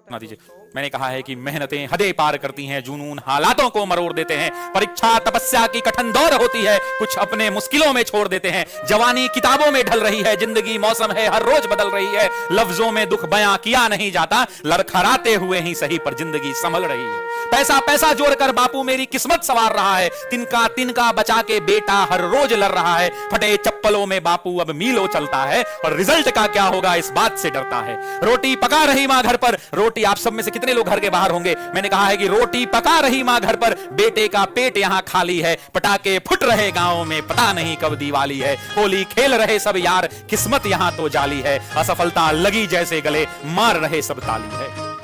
ना दीजिए। मैंने कहा है कि मेहनतें हदें पार करती हैं, जुनून हालातों को मरोड़ देते हैं, परीक्षा तपस्या की कठिन दौर होती है, कुछ अपने मुश्किलों में छोड़ देते हैं। जवानी किताबों में ढल रही है, जिंदगी मौसम है हर रोज बदल रही है, लफ्जों में दुख बयां किया नहीं जाता, लड़खड़ाते हुए ही सही पर जिंदगी संभल रही है। पैसा पैसा जोड़कर बापू मेरी किस्मत संवार रहा है, तिनका तिनका बचा के बेटा हर रोज लड़ रहा है। फटे चप्पलों में बापू अब मीलों चलता है और रिजल्ट का क्या होगा इस बात से डरता है। रोटी पका रही मां घर पर, रोटी आप सब में से कितने लोग घर के बाहर होंगे, मैंने कहा है कि रोटी पका रही मां घर पर, बेटे का पेट यहां खाली है। पटाखे फुट रहे गांव में, पता नहीं कब दिवाली है। होली खेल रहे सब यार, किस्मत यहां तो जाली है। असफलता लगी जैसे गले, मार रहे सब ताली है।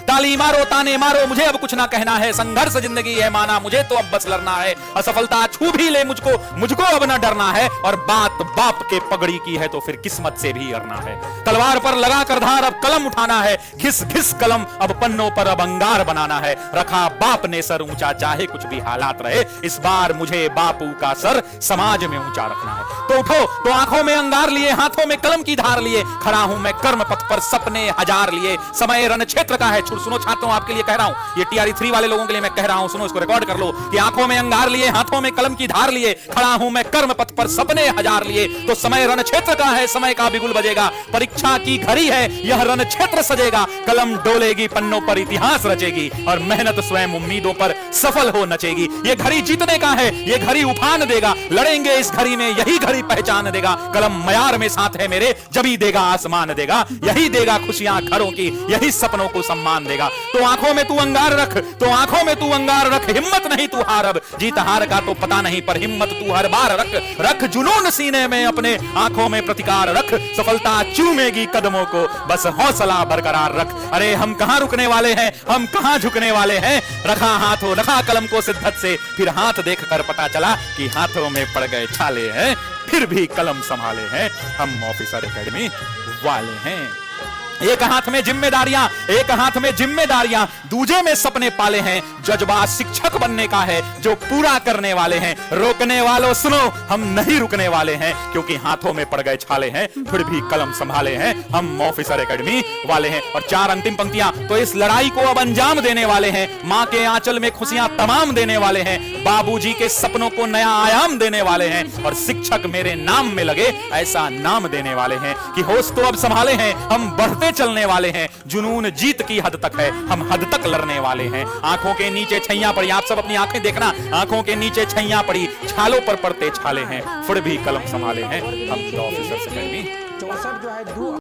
ताली मारो ताने मारो, मुझे अब कुछ ना कहना है, संघर्ष जिंदगी है माना, मुझे तो अब बस लड़ना है। असफलता छू भी ले मुझको अब ना डरना है, और बात बाप के पगड़ी की है तो फिर किस्मत से भी अड़ना है। तलवार पर लगा कर धार अब कलम उठाना है, घिस घिस कलम अब पन्नों पर अब अंगार बनाना है। रखा बाप ने सर ऊंचा चाहे कुछ भी हालात रहे, इस बार मुझे बापू का सर समाज में ऊंचा रखना है। तो उठो, तो आंखों में अंगार लिए, हाथों में कलम की धार लिए, खड़ा हूं मैं कर्म पथ पर सपने हजार लिए। समय रण क्षेत्र का है, सुनो छात्रों आपके लिए कह रहा हूं, ये TRE 3 वाले लोगों के लिए मैं कह रहा हूं, सुनो इसको रिकॉर्ड कर लो कि आंखों में अंगार लिए, हाथों में कलम की धार लिए, खड़ा हूं मैं कर्म पथ पर सपने हजार लिए। तो समय रण क्षेत्र का है, समय का बिगुल बजेगा, परीक्षा की घड़ी है, यह रण क्षेत्र सजेगा। कलम डोलेगी, पन्नों पर इतिहास रचेगी, और मेहनत स्वयं उम्मीदों पर सफल हो नचेगी। ये घड़ी जीतने का है, ये घड़ी उफान देगा, लड़ेंगे इस घड़ी में, यही घड़ी पहचान देगा। कलम मयार में साथ है मेरे, जभी देगा आसमान देगा, यही देगा खुशियां घरों की, यही सपनों को सम्मान देगा। तो आंखों में तू अंगार रख, तो आंखों में तू अंगार रख, हिम्मत नहीं तू हार अब, जीत हार का तो पता नहीं पर हिम्मत तू हर बार रख। रख जुनून सीने में अपने, आंखों में प्रतिकार रख, सफलता चूमेगी कदमों को, बस हौसला बरकरार रख। अरे हम कहां रुकने वाले हैं, हम कहां झुकने वाले हैं। रखा हाथों, रखा कलम को शिद्दत से, फिर हाथ देखकर पता चला कि हाथों में पड़ गए छाले हैं, फिर भी कलम संभाले हैं, हम ऑफिसर एकेडमी वाले हैं। एक हाथ में जिम्मेदारियां, एक हाथ में जिम्मेदारियां, दूजे में सपने पाले हैं। जज्बा शिक्षक बनने का है, जो पूरा करने वाले हैं। रोकने वालों सुनो, हम नहीं रुकने वाले हैं, क्योंकि हाथों में पड़ गए छाले हैं, फिर भी कलम संभाले हैं, हम ऑफिसर एकेडमी वाले हैं। और 4 अंतिम पंक्तियां, तो इस लड़ाई को अब अंजाम देने वाले हैं, मां के आंचल में खुशियां तमाम देने वाले हैं, बाबूजी के सपनों को नया आयाम देने वाले हैं, और शिक्षक मेरे नाम में लगे ऐसा नाम देने वाले हैं कि होश तो अब संभाले हैं, हम बढ़ते चलने वाले हैं। जुनून जीत की हद तक है, हम हद तक लड़ने वाले हैं। आंखों के नीचे छैया पड़ी, आप सब अपनी आंखें देखना, आंखों के नीचे छैया पड़ी, छालों पर पड़ते छाले हैं, फिर भी कलम संभाले हैं, हम ऑफिसर एकेडमी। 64 जो है